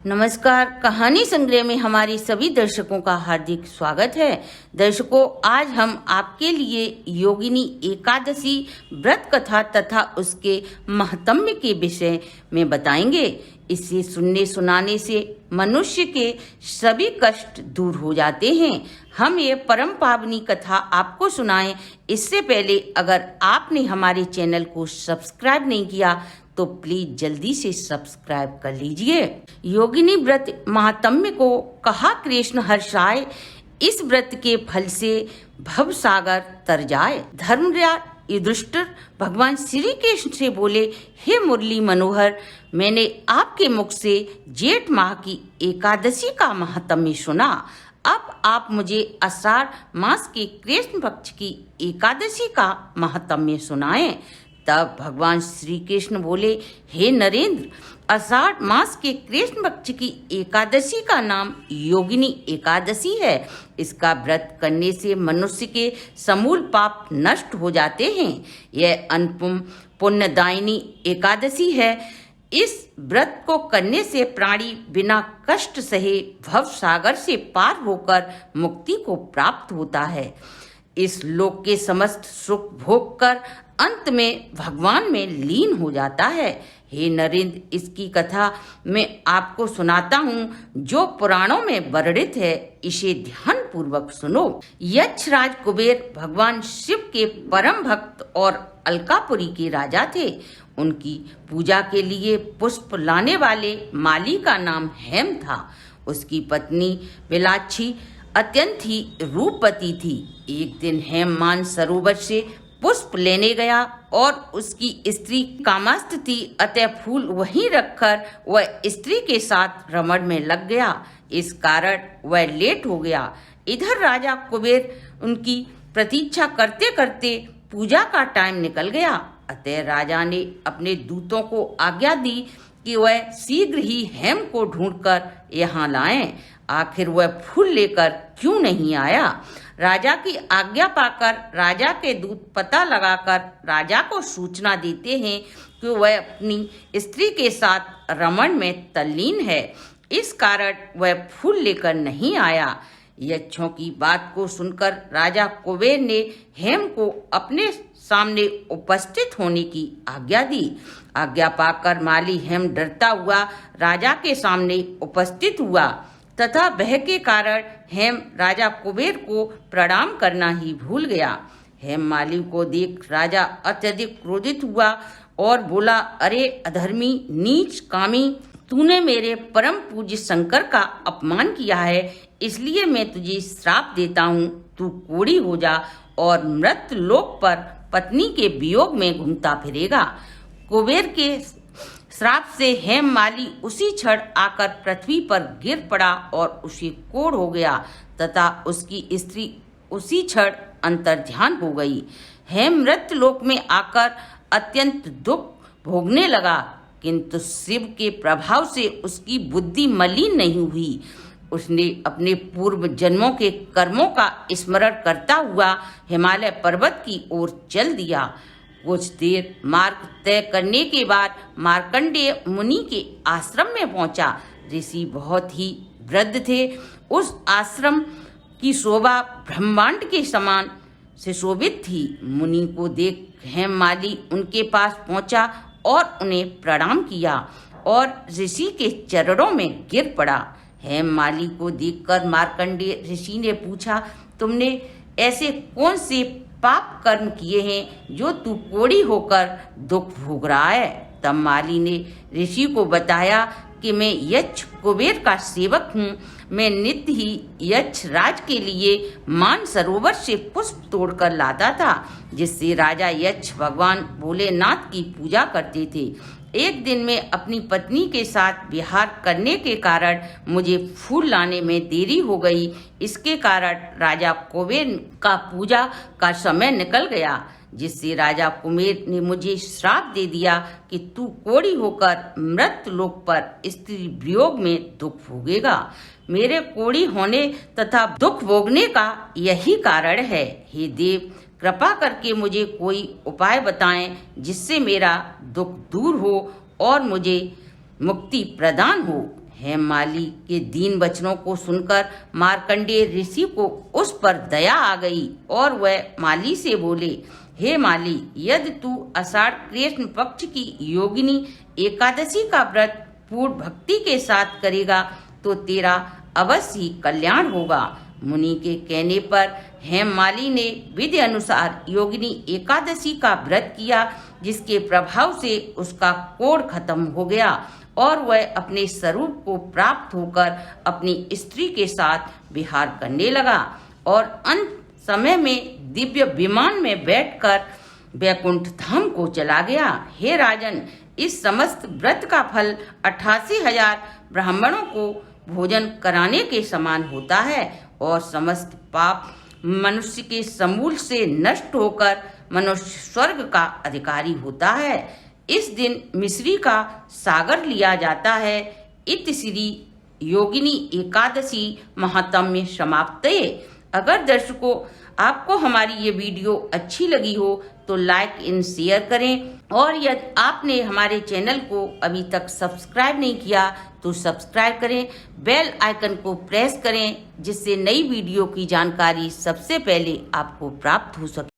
नमस्कार। कहानी संग्रह में हमारे सभी दर्शकों का हार्दिक स्वागत है। दर्शकों, आज हम आपके लिए योगिनी एकादशी व्रत कथा तथा उसके महात्म्य के विषय में बताएंगे। इसे सुनने सुनाने से मनुष्य के सभी कष्ट दूर हो जाते हैं। हम ये परम पावनी कथा आपको सुनाएं इससे पहले अगर आपने हमारे चैनल को सब्सक्राइब नहीं किया तो प्लीज जल्दी से सब्सक्राइब कर लीजिए। योगिनी व्रत महात्म्य को कहा कृष्ण हर्षाय, इस व्रत के फल से भव सागर तर जाए। धर्मराज युधिष्ठिर भगवान श्री कृष्ण से बोले, हे मुरली मनोहर, मैंने आपके मुख से जेठ माह की एकादशी का महात्म्य सुना। अब आप मुझे आषाढ़ मास के कृष्ण पक्ष की एकादशी का महात्म्य सुनाएं। तब भगवान श्री कृष्ण बोले, हे नरेंद्र, आषाढ़ मास के कृष्ण पक्ष की एकादशी का नाम योगिनी एकादशी है। इसका व्रत करने से मनुष्य के समूल पाप नष्ट हो जाते हैं। यह अनुपम पुण्यदायिनी एकादशी है। इस व्रत को करने से प्राणी बिना कष्ट सहे भव सागर से पार होकर मुक्ति को प्राप्त होता है। इस लोक के समस्त सुख भोग कर अंत में भगवान में लीन हो जाता है। हे नरेंद्र, इसकी कथा मैं आपको सुनाता हूँ जो पुराणों में वर्णित है। इसे ध्यान पूर्वक सुनो। यक्षराज कुबेर भगवान शिव के परम भक्त और अलकापुरी के राजा थे। उनकी पूजा के लिए पुष्प लाने वाले माली का नाम हेम था। उसकी पत्नी बिलाक्षी अत्यंत ही रूपवती थी। एक दिन हेम मान सरोवर से पुष्प लेने गया और उसकी स्त्री कामस्थ थी, अतः फूल वहीं रखकर वह स्त्री के साथ रमण में लग गया। इस कारण वह लेट हो गया। इधर राजा कुबेर उनकी प्रतीक्षा करते करते पूजा का टाइम निकल गया। अतः राजा ने अपने दूतों को आज्ञा दी कि वह शीघ्र ही हेम को ढूंढकर यहाँ लाएं। आखिर वह फूल लेकर क्यों नहीं आया? राजा की आज्ञा पाकर राजा के दूत पता लगाकर राजा को सूचना देते हैं कि वह अपनी स्त्री के साथ रमण में तल्लीन है। इस कारण वह फूल लेकर नहीं आया। यक्षों की बात को सुनकर राजा कुबेर ने हेम को अपने सामने उपस्थित होने की आज्ञा दी। आज्ञा पाकर माली हेम डरता हुआ राजा के सामने उपस्थित हुआ तथा भय के कारण हेम राजा कुबेर को प्रणाम करना ही भूल गया। हेम माली को देख राजा अत्यधिक क्रोधित हुआ और बोला, अरे अधर्मी, नीच कामी, तूने मेरे परम पूज्य शंकर का अपमान किया है, इसलिए मैं तुझे श्राप देता हूँ। तू कोढ़ी हो जा और मृत लोक पर पत्नी के वियोग में घूमता फिरेगा। कुबेर के श्राप से हेम माली उसी क्षण आकर पृथ्वी पर गिर पड़ा और उसे कोढ़ हो गया तथा उसकी स्त्री उसी क्षण अंतर्ध्यान हो गई। हेम मृत लोक में आकर अत्यंत दुख भोगने लगा, किंतु शिव के प्रभाव से उसकी बुद्धि मलिन नहीं हुई। उसने अपने पूर्व जन्मों के कर्मों का स्मरण करता हुआ हिमालय पर्वत की ओर चल दिया। कुछ देर मार्ग तय करने के बाद मार्कंडेय मुनि के आश्रम में पहुंचा। ऋषि बहुत ही वृद्ध थे। उस आश्रम की शोभा ब्रह्मांड के समान सुशोभित थी। मुनि को देख हेम माली उनके पास पहुंचा और उन्हें प्रणाम किया और ऋषि के चरणों में गिर पड़ा। हेम माली को देखकर मार्कंडेय ऋषि ने पूछा, तुमने ऐसे कौन से पाप कर्म किए हैं जो तू कोढ़ी होकर दुख भोग रहा है? तब माली ने ऋषि को बताया कि मैं यक्ष कुबेर का सेवक हूँ। मैं नित्य ही यक्ष राज के लिए मान सरोवर से पुष्प तोड़कर लाता था, जिससे राजा यक्ष भगवान भोलेनाथ की पूजा करते थे। एक दिन में अपनी पत्नी के साथ विहार करने के कारण मुझे फूल लाने में देरी हो गई। इसके कारण राजा कुबेर का पूजा का समय निकल गया, जिससे राजा कुबेर ने मुझे श्राप दे दिया कि तू कोढ़ी होकर मृत लोक पर स्त्री वियोग में दुख भोगेगा। मेरे कोढ़ी होने तथा दुख भोगने का यही कारण है। हे देव, कृपा करके मुझे कोई उपाय बताएं जिससे मेरा दुख दूर हो और मुझे मुक्ति प्रदान हो। हेममाली के दीन वचनों को सुनकर मार्कंडेय ऋषि को उस पर दया आ गई और वह माली से बोले, हे माली, यदि तू आषाढ़ कृष्ण पक्ष की योगिनी एकादशी का व्रत पूर्ण भक्ति के साथ करेगा तो तेरा अवश्य ही कल्याण होगा। मुनि के कहने पर हेममाली ने विधि अनुसार योगिनी एकादशी का व्रत किया, जिसके प्रभाव से उसका कोढ़ खत्म हो गया और वह अपने स्वरूप को प्राप्त होकर अपनी स्त्री के साथ विहार करने लगा और अंत समय में दिव्य विमान में बैठकर वैकुंठ धाम को चला गया। हे राजन, इस समस्त व्रत का फल 88,000 ब्राह्मणों को भोजन कराने के समान होता है और समस्त पाप मनुष्य के समूल से नष्ट होकर मनुष्य स्वर्ग का अधिकारी होता है। इस दिन मिश्री का सागर लिया जाता है। इति श्री योगिनी एकादशी महात्म्य समाप्तये। अगर दर्शकों आपको हमारी ये वीडियो अच्छी लगी हो तो लाइक एंड शेयर करें और यदि आपने हमारे चैनल को अभी तक सब्सक्राइब नहीं किया तो सब्सक्राइब करें, बेल आइकन को प्रेस करें जिससे नई वीडियो की जानकारी सबसे पहले आपको प्राप्त हो सके।